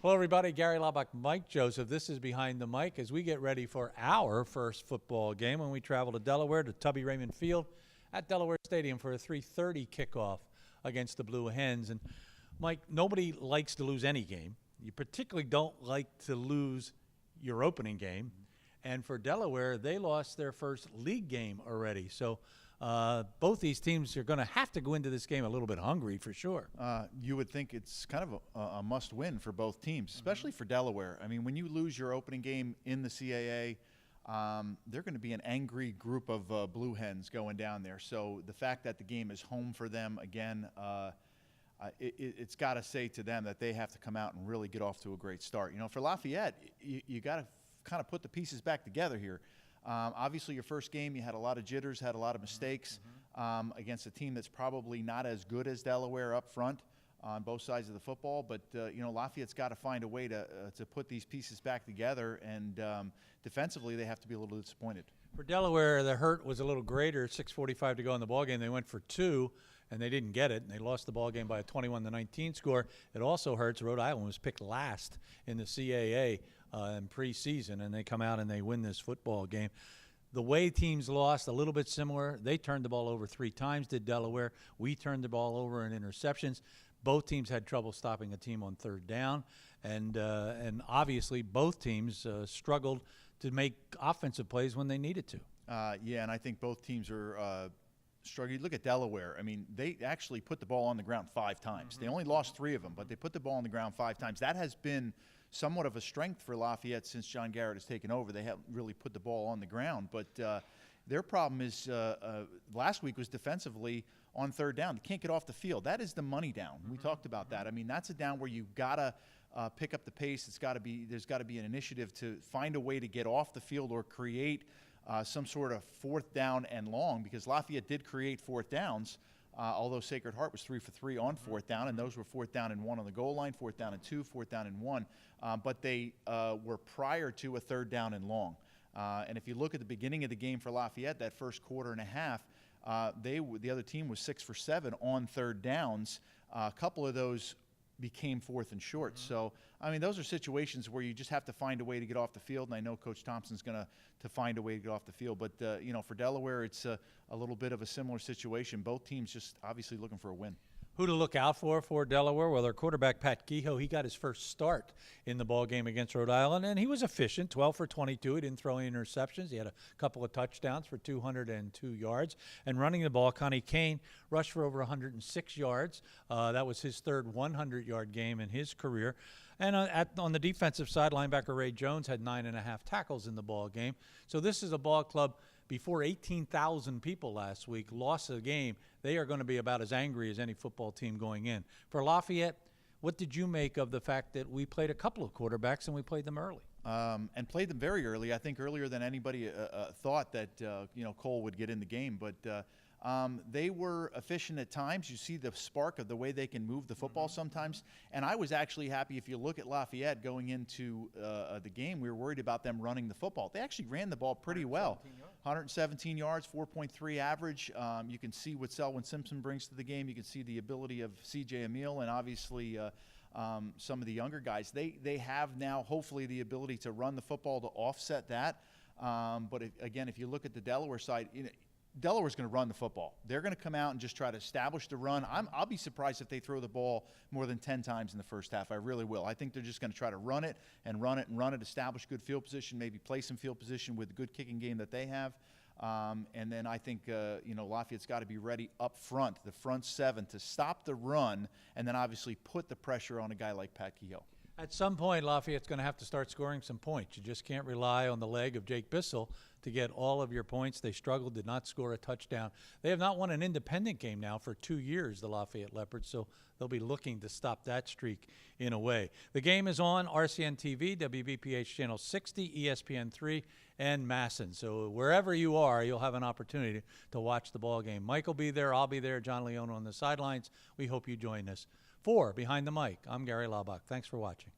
Hello, everybody. Gary Laubach, Mike Joseph. This is Behind the Mic as we get ready for our first football game when we travel to Delaware to Tubby Raymond Field at Delaware Stadium for a 3:30 kickoff against the Blue Hens. And, Mike, nobody likes to lose any game. You particularly don't like to lose your opening game. And for Delaware, they lost their first league game already. So both these teams are going to have to go into this game a little bit hungry for sure. You would think it's kind of a must-win for both teams, especially for Delaware. I mean, when you lose your opening game in the CAA, they're going to be an angry group of Blue Hens going down there. So the fact that the game is home for them again, it's got to say to them that they have to come out and really get off to a great start. You know, for Lafayette, you got to kind of put the pieces back together here. Obviously, your first game, you had a lot of jitters, had a lot of mistakes against a team that's probably not as good as Delaware up front on both sides of the football. But, you know, Lafayette's got to find a way to put these pieces back together. And defensively, they have to be a little disappointed. For Delaware, the hurt was a little greater. 6:45 to go in the ballgame. They went for two, and they didn't get it. And they lost the ballgame by a 21-19 score. It also hurts. Rhode Island was picked last in the CAA in preseason, and they come out and they win this football game. The way teams lost, a little bit similar. They turned the ball over 3 times, did Delaware. We turned the ball over in interceptions. Both teams had trouble stopping a team on third down, and obviously both teams struggled to make offensive plays when they needed to. Yeah, and I think both teams are struggling. Look at Delaware. I mean, they actually put the ball on the ground 5 times. They only lost 3 of them, but they put the ball on the ground 5 times. That has been somewhat of a strength for Lafayette since John Garrett has taken over. They haven't really put the ball on the ground, but their problem is last week was defensively on third down. They can't get off the field. That is the money down. We talked about that. I mean, that's a down where you've got to pick up the pace. There's got to be an initiative to find a way to get off the field or create some sort of fourth down and long, because Lafayette did create fourth downs. Although Sacred Heart was 3 for 3 on fourth down, and those were 4th down and 1 on the goal line, 4th down and 2, 4th down and 1. But they were prior to a 3rd down and long. And if you look at the beginning of the game for Lafayette, that first quarter and a half, the other team was 6 for 7 on 3rd downs. A couple of those became 4th and short. So, I mean, those are situations where you just have to find a way to get off the field, and I know Coach Thompson's going to find a way to get off the field. But, you know, for Delaware, it's a little bit of a similar situation. Both teams just obviously looking for a win. Who to look out for Delaware? Well, their quarterback, Pat Kehoe, he got his first start in the ball game against Rhode Island, and he was efficient, 12 for 22. He didn't throw any interceptions. He had a couple of touchdowns for 202 yards. And running the ball, Connie Kane rushed for over 106 yards. That was his third 100-yard game in his career. And on the defensive side, linebacker Ray Jones had 9.5 tackles in the ball game. So this is a ball club before 18,000 people last week lost the game. They are going to be about as angry as any football team going in. For Lafayette, what did you make of the fact that we played a couple of quarterbacks and we played them early? And played them very early. I think earlier than anybody thought that you know, Cole would get in the game. But they were efficient at times. You see the spark of the way they can move the football sometimes. And I was actually happy. If you look at Lafayette going into the game, we were worried about them running the football. They actually ran the ball pretty well. 117 yards, 4.3 average. You can see what Selwyn Simpson brings to the game. You can see the ability of C.J. Emile and obviously some of the younger guys. They have now hopefully the ability to run the football to offset that. But again, if you look at the Delaware side, you know, Delaware's going to run the football. They're going to come out and just try to establish the run. I'll be surprised if they throw the ball more than 10 times in the first half. I really will. I think they're just going to try to run it and run it and run it, establish good field position, maybe play some field position with the good kicking game that they have. And then I think, you know, Lafayette's got to be ready up front, the front 7, to stop the run and then obviously put the pressure on a guy like Pat Kehoe. At some point, Lafayette's going to have to start scoring some points. You just can't rely on the leg of Jake Bissell to get all of your points. They struggled, did not score a touchdown. They have not won an independent game now for 2 years, the Lafayette Leopards, so they'll be looking to stop that streak in a way. The game is on RCN TV, WBPH Channel 60, ESPN 3, and Masson. So wherever you are, you'll have an opportunity to watch the ball game. Mike will be there, I'll be there, John Leone on the sidelines. We hope you join us. For Behind the Mic, I'm Gary Laubach. Thanks for watching.